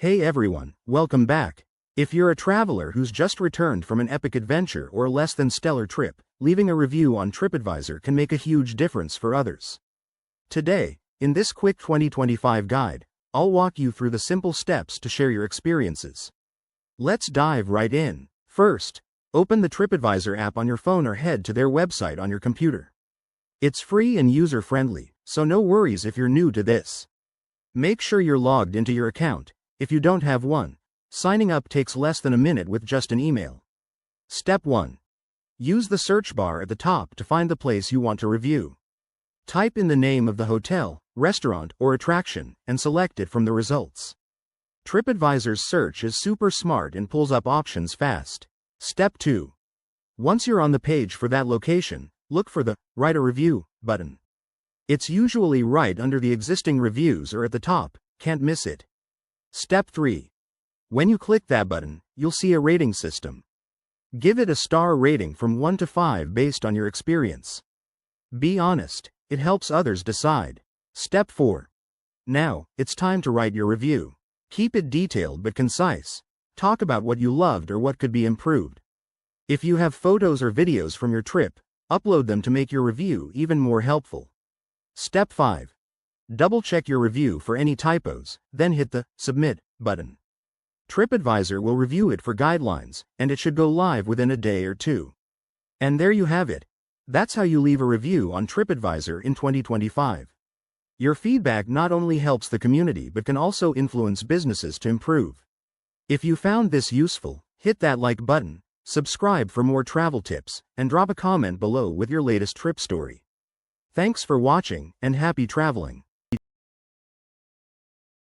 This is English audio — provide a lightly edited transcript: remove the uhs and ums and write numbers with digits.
Hey everyone, welcome back. If you're a traveler who's just returned from an epic adventure or a less than stellar trip, leaving a review on TripAdvisor can make a huge difference for others. Today, in this quick 2025 guide, I'll walk you through the simple steps to share your experiences. Let's dive right in. First, open the TripAdvisor app on your phone or head to their website on your computer. It's free and user-friendly, so no worries if you're new to this. Make sure you're logged into your account. If you don't have one, signing up takes less than a minute with just an email. Step 1. Use the search bar at the top to find the place you want to review. Type in the name of the hotel, restaurant, or attraction, and select it from the results. TripAdvisor's search is super smart and pulls up options fast. Step 2. Once you're on the page for that location, look for the Write a Review button. It's usually right under the existing reviews or at the top, can't miss it. Step 3. When you click that button, you'll see a rating system. Give it a star rating from 1 to 5 based on your experience. Be honest, it helps others decide. Step 4. Now, it's time to write your review. Keep it detailed but concise. Talk about what you loved or what could be improved. If you have photos or videos from your trip, upload them to make your review even more helpful. Step 5. Double-check your review for any typos, then hit the Submit button. TripAdvisor will review it for guidelines, and it should go live within a day or two. And there you have it. That's how you leave a review on TripAdvisor in 2025. Your feedback not only helps the community but can also influence businesses to improve. If you found this useful, hit that like button, subscribe for more travel tips, and drop a comment below with your latest trip story. Thanks for watching, and happy traveling.